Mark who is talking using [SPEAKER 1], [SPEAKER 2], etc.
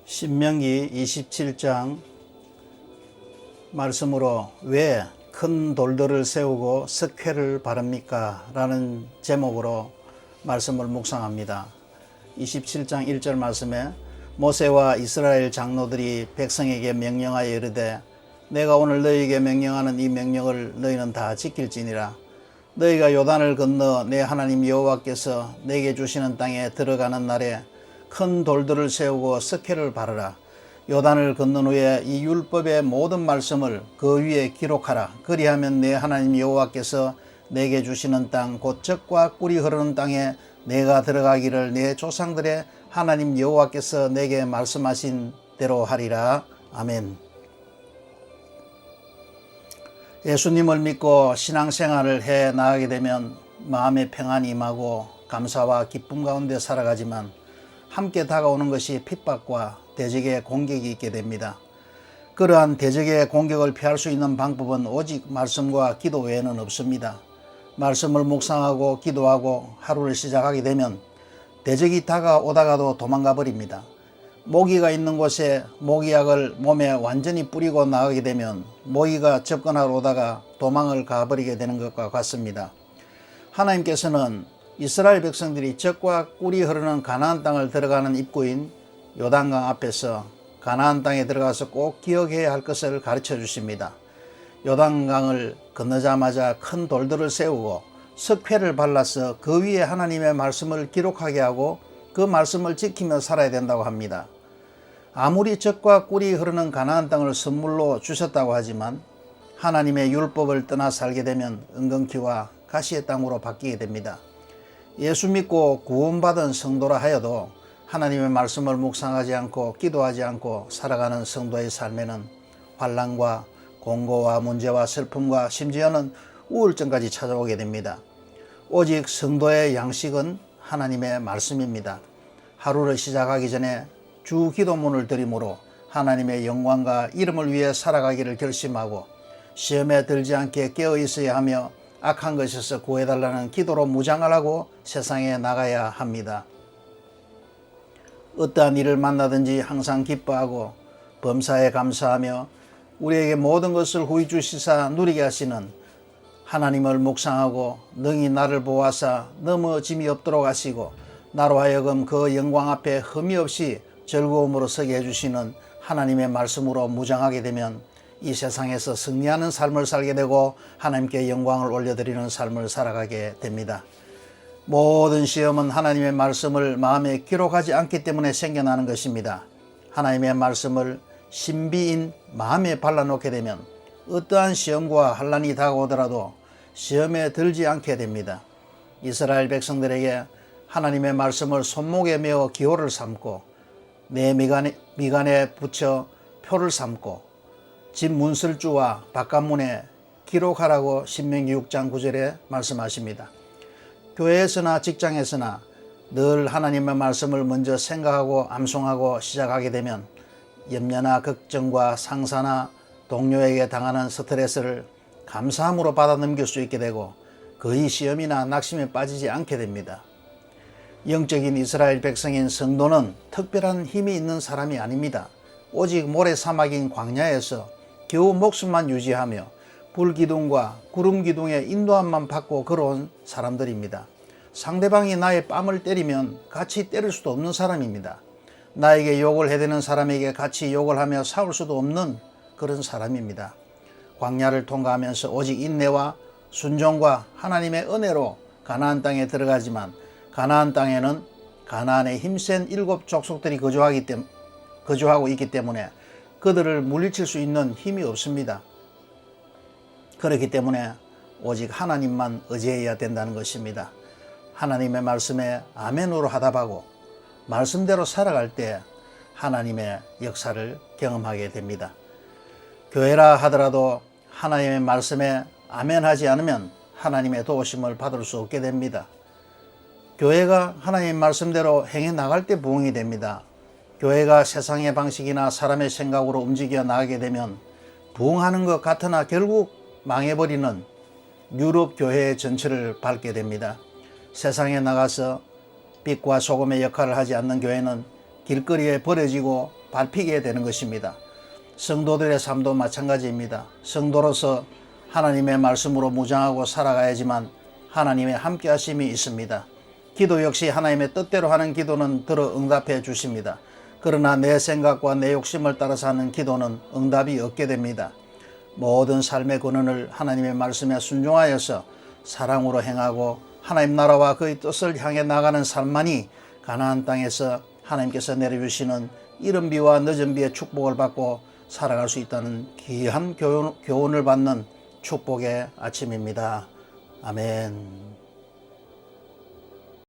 [SPEAKER 1] 신명기 27장 말씀으로 왜 큰 돌들을 세우고 석회를 바릅니까? 라는 제목으로 말씀을 묵상합니다. 27장 1절 말씀에 모세와 이스라엘 장로들이 백성에게 명령하여 이르되 내가 오늘 너희에게 명령하는 이 명령을 너희는 다 지킬지니라. 너희가 요단을 건너 내 하나님 여호와께서 내게 주시는 땅에 들어가는 날에 큰 돌들을 세우고 석회를 바르라. 요단을 건넌 후에 이 율법의 모든 말씀을 그 위에 기록하라. 그리하면 내 하나님 여호와께서 내게 주시는 땅 곧 젖과 꿀이 흐르는 땅에 내가 들어가기를 내 조상들의 하나님 여호와께서 내게 말씀하신 대로 하리라. 아멘. 예수님을 믿고 신앙생활을 해 나가게 되면 마음의 평안이 임하고 감사와 기쁨 가운데 살아가지만 함께 다가오는 것이 핍박과 대적의 공격이 있게 됩니다. 그러한 대적의 공격을 피할 수 있는 방법은 오직 말씀과 기도 외에는 없습니다. 말씀을 묵상하고 기도하고 하루를 시작하게 되면 대적이 다가오다가도 도망가 버립니다. 모기가 있는 곳에 모기약을 몸에 완전히 뿌리고 나가게 되면 모기가 접근하러 오다가 도망을 가버리게 되는 것과 같습니다. 하나님께서는 이스라엘 백성들이 젖과 꿀이 흐르는 가나안 땅을 들어가는 입구인 요단강 앞에서 가나안 땅에 들어가서 꼭 기억해야 할 것을 가르쳐 주십니다. 요단강을 건너자마자 큰 돌들을 세우고 석회를 발라서 그 위에 하나님의 말씀을 기록하게 하고 그 말씀을 지키며 살아야 된다고 합니다. 아무리 젖과 꿀이 흐르는 가나안 땅을 선물로 주셨다고 하지만 하나님의 율법을 떠나 살게 되면 은근키와 가시의 땅으로 바뀌게 됩니다. 예수 믿고 구원받은 성도라 하여도 하나님의 말씀을 묵상하지 않고 기도하지 않고 살아가는 성도의 삶에는 환난과 공고와 문제와 슬픔과 심지어는 우울증까지 찾아오게 됩니다. 오직 성도의 양식은 하나님의 말씀입니다. 하루를 시작하기 전에 주 기도문을 드림으로 하나님의 영광과 이름을 위해 살아가기를 결심하고 시험에 들지 않게 깨어 있어야 하며 악한 것에서 구해달라는 기도로 무장을 하고 세상에 나가야 합니다. 어떠한 일을 만나든지 항상 기뻐하고 범사에 감사하며 우리에게 모든 것을 후히 주시사 누리게 하시는 하나님을 묵상하고 능히 나를 보아사 넘어짐이 없도록 하시고 나로 하여금 그 영광 앞에 흠이 없이 즐거움으로 서게 해주시는 하나님의 말씀으로 무장하게 되면 이 세상에서 승리하는 삶을 살게 되고 하나님께 영광을 올려드리는 삶을 살아가게 됩니다. 모든 시험은 하나님의 말씀을 마음에 기록하지 않기 때문에 생겨나는 것입니다. 하나님의 말씀을 신비인 마음에 발라놓게 되면 어떠한 시험과 환난이 다가오더라도 시험에 들지 않게 됩니다. 이스라엘 백성들에게 하나님의 말씀을 손목에 메어 기호를 삼고 내 미간에 붙여 표를 삼고 집 문설주와 바깥문에 기록하라고 신명기 6장 9절에 말씀하십니다. 교회에서나 직장에서나 늘 하나님의 말씀을 먼저 생각하고 암송하고 시작하게 되면 염려나 걱정과 상사나 동료에게 당하는 스트레스를 감사함으로 받아 넘길 수 있게 되고 거의 시험이나 낙심에 빠지지 않게 됩니다. 영적인 이스라엘 백성인 성도는 특별한 힘이 있는 사람이 아닙니다. 오직 모래사막인 광야에서 겨우 목숨만 유지하며 불기둥과 구름기둥의 인도함만 받고 걸어온 사람들입니다. 상대방이 나의 뺨을 때리면 같이 때릴 수도 없는 사람입니다. 나에게 욕을 해대는 사람에게 같이 욕을 하며 싸울 수도 없는 그런 사람입니다. 광야를 통과하면서 오직 인내와 순종과 하나님의 은혜로 가나안 땅에 들어가지만 가나안 땅에는 가나안의 힘센 7 족속들이 거주하고 있기 때문에 그들을 물리칠 수 있는 힘이 없습니다. 그렇기 때문에 오직 하나님만 의지해야 된다는 것입니다. 하나님의 말씀에 아멘으로 하답하고 말씀대로 살아갈 때 하나님의 역사를 경험하게 됩니다. 교회라 하더라도 하나님의 말씀에 아멘하지 않으면 하나님의 도우심을 받을 수 없게 됩니다. 교회가 하나님의 말씀대로 행해 나갈 때 부흥이 됩니다. 교회가 세상의 방식이나 사람의 생각으로 움직여 나가게 되면 부흥하는 것 같으나 결국 망해버리는 유럽 교회의 전철을 밟게 됩니다. 세상에 나가서 빛과 소금의 역할을 하지 않는 교회는 길거리에 버려지고 밟히게 되는 것입니다. 성도들의 삶도 마찬가지입니다. 성도로서 하나님의 말씀으로 무장하고 살아가야지만 하나님의 함께 하심이 있습니다. 기도 역시 하나님의 뜻대로 하는 기도는 들어 응답해 주십니다. 그러나 내 생각과 내 욕심을 따라서 하는 기도는 응답이 없게 됩니다. 모든 삶의 근원을 하나님의 말씀에 순종하여서 사랑으로 행하고 하나님 나라와 그의 뜻을 향해 나가는 삶만이 가나안 땅에서 하나님께서 내려주시는 이른 비와 늦은 비의 축복을 받고 살아갈 수 있다는 귀한 교훈을 받는 축복의 아침입니다. 아멘.